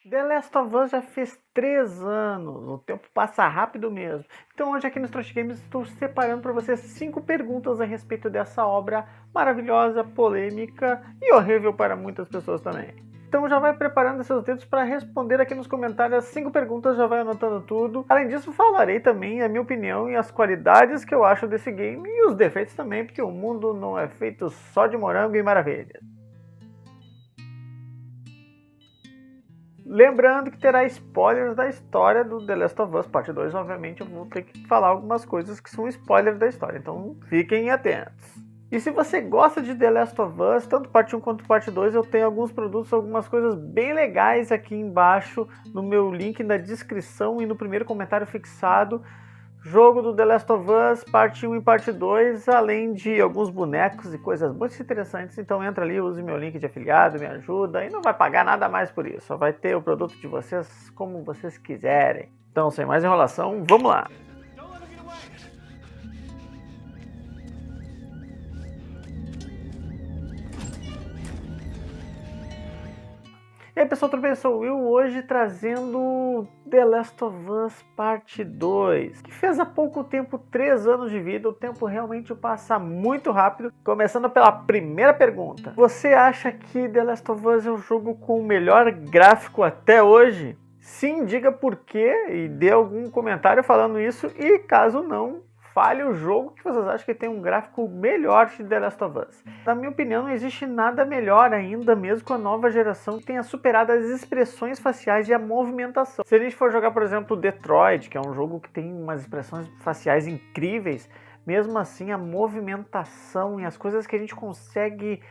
The Last of Us já fez 3 anos, o tempo passa rápido mesmo. Então hoje aqui no Trash Games estou separando para vocês 5 perguntas a respeito dessa obra maravilhosa, polêmica e horrível para muitas pessoas também. Então já vai preparando seus dedos para responder aqui nos comentários as 5 perguntas, já vai anotando tudo. Além disso, falarei também a minha opinião e as qualidades que eu acho desse game e os defeitos também, porque o mundo não é feito só de morango e maravilha. Lembrando que terá spoilers da história do The Last of Us Parte 2, obviamente eu vou ter que falar algumas coisas que são spoilers da história, então fiquem atentos. E se você gosta de The Last of Us, tanto parte 1 quanto parte 2, eu tenho alguns produtos, algumas coisas bem legais aqui embaixo no meu link na descrição e no primeiro comentário fixado. Jogo do The Last of Us, parte 1 e parte 2, além de alguns bonecos e coisas muito interessantes. Então entra ali, use meu link de afiliado, me ajuda e não vai pagar nada mais por isso. Só vai ter o produto de vocês como vocês quiserem. Então, sem mais enrolação, vamos lá! E aí pessoal, tudo bem? Eu sou o Will, hoje trazendo The Last of Us Parte 2, que fez há pouco tempo 3 anos de vida, o tempo realmente passa muito rápido. Começando pela primeira pergunta, você acha que The Last of Us é o jogo com o melhor gráfico até hoje? Sim, diga por quê e dê algum comentário falando isso, e caso não, fale o jogo que vocês acham que tem um gráfico melhor de The Last of Us. Na minha opinião, não existe nada melhor ainda, mesmo com a nova geração que tenha superado as expressões faciais e a movimentação. Se a gente for jogar, por exemplo, Detroit, que é um jogo que tem umas expressões faciais incríveis, mesmo assim a movimentação e as coisas que a gente consegue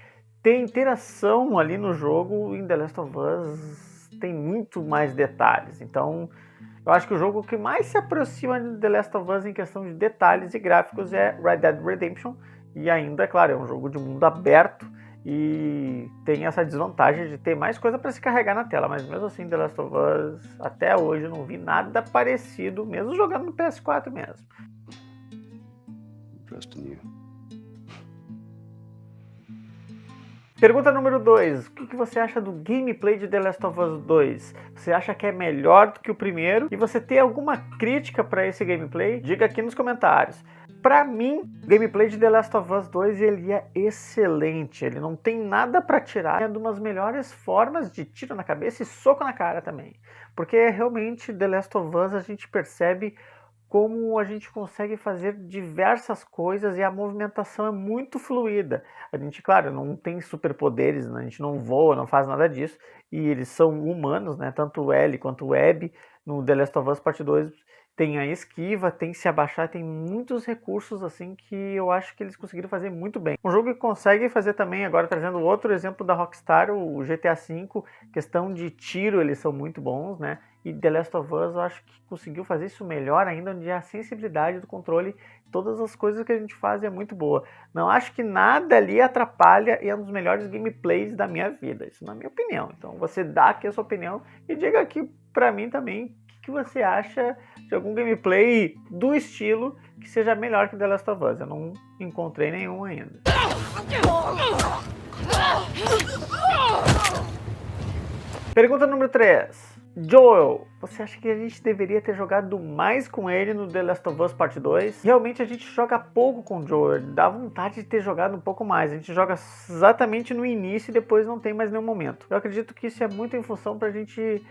ter interação ali no jogo, em The Last of Us, tem muito mais detalhes. Então, eu acho que o jogo que mais se aproxima de The Last of Us em questão de detalhes e gráficos é Red Dead Redemption. E ainda, é claro, é um jogo de mundo aberto e tem essa desvantagem de ter mais coisa para se carregar na tela. Mas mesmo assim, The Last of Us, até hoje eu não vi nada parecido, mesmo jogando no PS4 mesmo. Pergunta número 2. O que você acha do gameplay de The Last of Us 2? Você acha que é melhor do que o primeiro? E você tem alguma crítica para esse gameplay? Diga aqui nos comentários. Para mim, o gameplay de The Last of Us 2 ele é excelente. Ele não tem nada para tirar. É uma das melhores formas de tiro na cabeça e soco na cara também. Porque realmente The Last of Us a gente percebe como a gente consegue fazer diversas coisas e a movimentação é muito fluida. A gente, claro, não tem superpoderes, né? A gente não voa, não faz nada disso, e eles são humanos, né? Tanto o Ellie quanto o Abby no The Last of Us Part 2 tem a esquiva, tem se abaixar, tem muitos recursos assim que eu acho que eles conseguiram fazer muito bem. Um jogo que consegue fazer também, agora trazendo outro exemplo da Rockstar, o GTA V, questão de tiro, eles são muito bons, né? E The Last of Us eu acho que conseguiu fazer isso melhor ainda, onde a sensibilidade do controle, todas as coisas que a gente faz é muito boa. Não acho que nada ali atrapalha e é um dos melhores gameplays da minha vida, isso na minha opinião. Então você dá aqui a sua opinião e diga aqui pra mim também o que você acha de algum gameplay do estilo que seja melhor que The Last of Us. Eu não encontrei nenhum ainda. Pergunta número 3. Joel, você acha que a gente deveria ter jogado mais com ele no The Last of Us Part 2? Realmente a gente joga pouco com o Joel, dá vontade de ter jogado um pouco mais. A gente joga exatamente no início e depois não tem mais nenhum momento. Eu acredito que isso é muito em função pra gente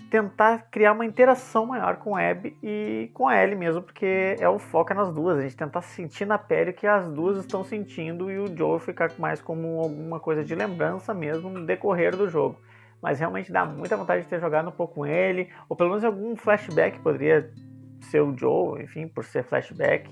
tentar criar uma interação maior com a Abby e com a Ellie mesmo, porque é o foco nas duas, a gente tentar sentir na pele o que as duas estão sentindo e o Joel ficar mais como alguma coisa de lembrança mesmo no decorrer do jogo. Mas realmente dá muita vontade de ter jogado um pouco com ele, ou pelo menos algum flashback poderia ser o Joel, enfim, por ser flashback.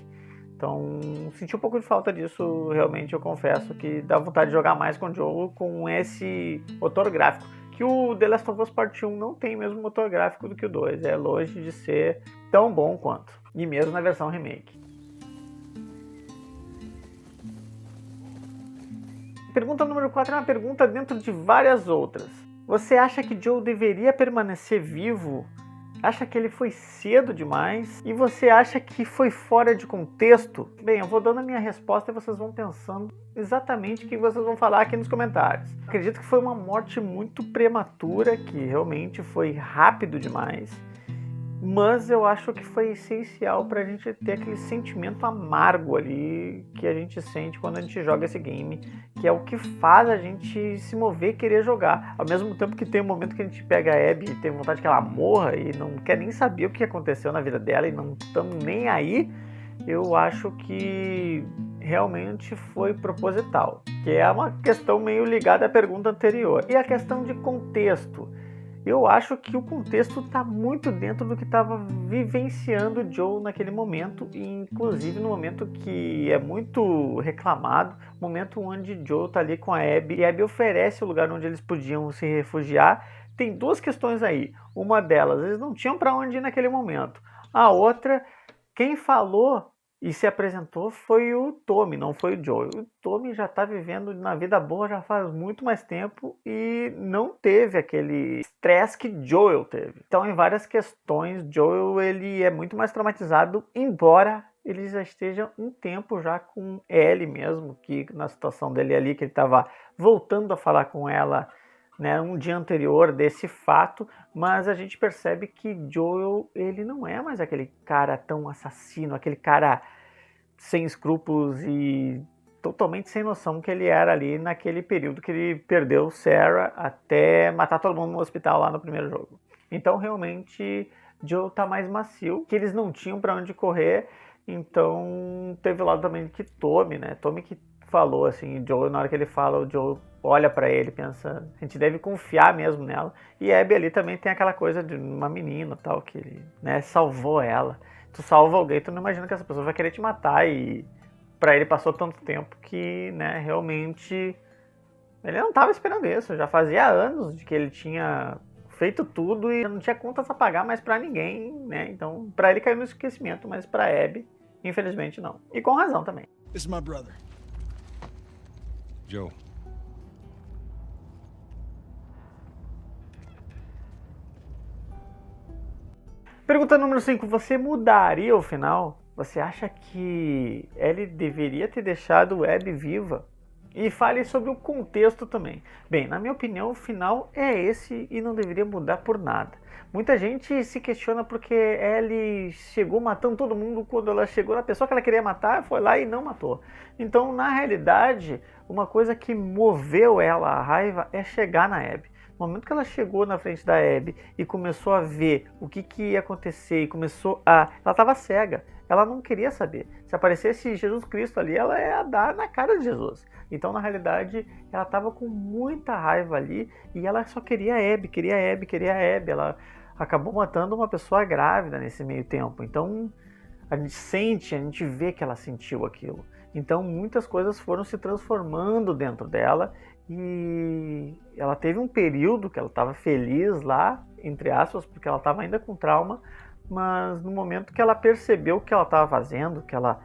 Então, senti um pouco de falta disso, realmente, eu confesso que dá vontade de jogar mais com o Joel com esse motor gráfico. Que o The Last of Us Part 1 não tem o mesmo motor gráfico do que o 2, é longe de ser tão bom quanto, e mesmo na versão remake. Pergunta número 4 é uma pergunta dentro de várias outras. Você acha que Joel deveria permanecer vivo acha que ele foi cedo demais e você acha que foi fora de contexto? Bem, eu vou dando a minha resposta e vocês vão pensando exatamente o que vocês vão falar aqui nos comentários. Acredito que foi uma morte muito prematura, que realmente foi rápido demais. Mas eu acho que foi essencial pra gente ter aquele sentimento amargo ali que a gente sente quando a gente joga esse game, que é o que faz a gente se mover e querer jogar. Ao mesmo tempo que tem um momento que a gente pega a Abby e tem vontade que ela morra e não quer nem saber o que aconteceu na vida dela e não estamos nem aí, eu acho que realmente foi proposital, que é uma questão meio ligada à pergunta anterior. E a questão de contexto. Eu acho que o contexto está muito dentro do que estava vivenciando o Joel naquele momento, e inclusive no momento que é muito reclamado, momento onde Joel está ali com a Abby, e a Abby oferece o lugar onde eles podiam se refugiar. Tem duas questões aí. Uma delas, eles não tinham para onde ir naquele momento. A outra, quem falou e se apresentou foi o Tommy, não foi o Joel. O Tommy já está vivendo na vida boa já faz muito mais tempo e não teve aquele estresse que Joel teve. Então, em várias questões, Joel ele é muito mais traumatizado, embora ele já esteja um tempo já com Ellie mesmo, que na situação dele ali, que ele estava voltando a falar com ela, né, um dia anterior desse fato, mas a gente percebe que Joel ele não é mais aquele cara tão assassino, aquele cara sem escrúpulos e totalmente sem noção que ele era ali naquele período que ele perdeu Sarah até matar todo mundo no hospital lá no primeiro jogo. Então realmente Joel tá mais macio, que eles não tinham para onde correr, então teve o lado também que Tommy, né? Tommy que falou assim, Joel, na hora que ele fala, o Joel olha pra ele, pensa, a gente deve confiar mesmo nela. E a Abby ali também tem aquela coisa de uma menina tal, que ele, né, salvou ela. Tu salva alguém, tu não imagina que essa pessoa vai querer te matar, e pra ele passou tanto tempo que, né, realmente ele não tava esperando isso. Já fazia anos de que ele tinha feito tudo e não tinha contas a pagar mais pra ninguém, né? Então, pra ele caiu no esquecimento, mas pra Abby, infelizmente não. E com razão também. This is my brother. Joe. Pergunta número 5. Você mudaria o final? Você acha que ele deveria ter deixado Abby viva? E fale sobre o contexto também. Bem, na minha opinião, o final é esse e não deveria mudar por nada. Muita gente se questiona porque Ellie chegou matando todo mundo quando ela chegou na pessoa que ela queria matar, foi lá e não matou. Então, na realidade, uma coisa que moveu ela à raiva é chegar na Abby. No momento que ela chegou na frente da Abby e começou a ver o que ia acontecer e ela estava cega, ela não queria saber. Se aparecesse Jesus Cristo ali, ela ia dar na cara de Jesus. Então, na realidade, ela estava com muita raiva ali e ela só queria a Abby, queria a Abby, queria a Abby. Ela acabou matando uma pessoa grávida nesse meio tempo. Então, a gente vê que ela sentiu aquilo. Então, muitas coisas foram se transformando dentro dela. E ela teve um período que ela estava feliz lá, entre aspas, porque ela estava ainda com trauma, mas no momento que ela percebeu o que ela estava fazendo, que ela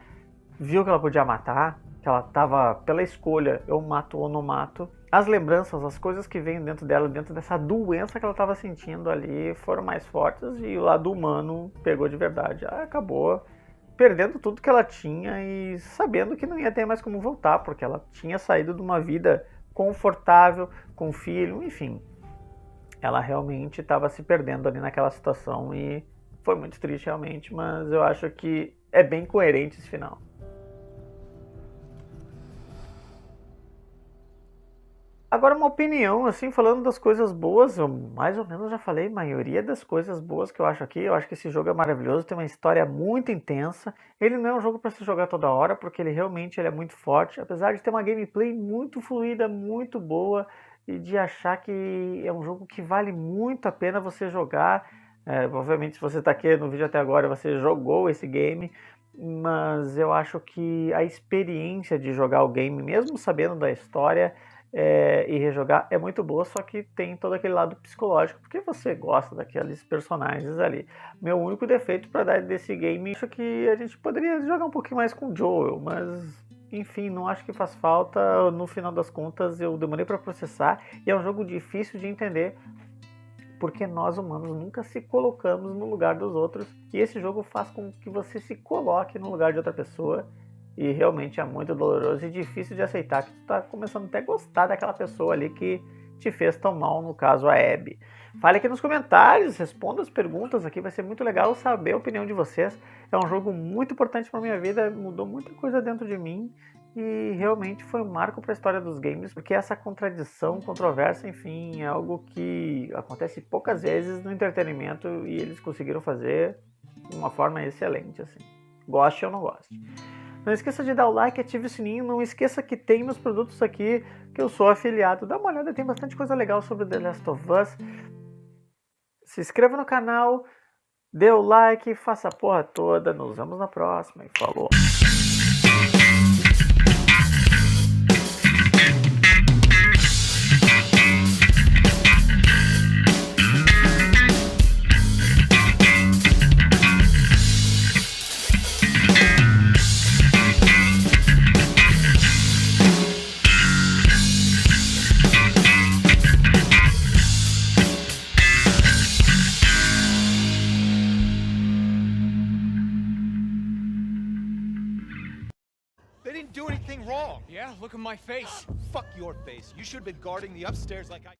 viu que ela podia matar, que ela estava pela escolha, eu mato ou não mato, as lembranças, as coisas que vêm dentro dela, dentro dessa doença que ela estava sentindo ali, foram mais fortes e o lado humano pegou de verdade. Ela acabou perdendo tudo que ela tinha e sabendo que não ia ter mais como voltar, porque ela tinha saído de uma vida confortável, com filho, enfim. Ela realmente estava se perdendo ali naquela situação e foi muito triste realmente, mas eu acho que é bem coerente esse final. Agora uma opinião, assim, falando das coisas boas, eu mais ou menos já falei a maioria das coisas boas que eu acho aqui. Eu acho que esse jogo é maravilhoso, tem uma história muito intensa. Ele não é um jogo para se jogar toda hora, porque ele é muito forte, apesar de ter uma gameplay muito fluida, muito boa, e de achar que é um jogo que vale muito a pena você jogar. Obviamente, se você está aqui no vídeo até agora, você jogou esse game, mas eu acho que a experiência de jogar o game, mesmo sabendo da história, e rejogar é muito boa, só que tem todo aquele lado psicológico, porque você gosta daqueles personagens ali. Meu único defeito para dar desse game, acho que a gente poderia jogar um pouquinho mais com o Joel, mas enfim, não acho que faz falta. No final das contas, eu demorei para processar e é um jogo difícil de entender, porque nós humanos nunca se colocamos no lugar dos outros, e esse jogo faz com que você se coloque no lugar de outra pessoa, e realmente é muito doloroso e difícil de aceitar que tu tá começando até a gostar daquela pessoa ali que te fez tão mal, no caso a Abby. Fale aqui nos comentários, responda as perguntas aqui, vai ser muito legal saber a opinião de vocês. É um jogo muito importante para minha vida, mudou muita coisa dentro de mim e realmente foi um marco para a história dos games, porque essa contradição, controvérsia, enfim, é algo que acontece poucas vezes no entretenimento e eles conseguiram fazer de uma forma excelente, assim. Goste ou não goste. Não esqueça de dar o like, ative o sininho, não esqueça que tem meus produtos aqui, que eu sou afiliado. Dá uma olhada, tem bastante coisa legal sobre The Last of Us. Se inscreva no canal, dê o like, faça a porra toda. Nos vemos na próxima e falou! They didn't do anything wrong. Yeah, look at my face. Fuck your face. You should have been guarding the upstairs like I...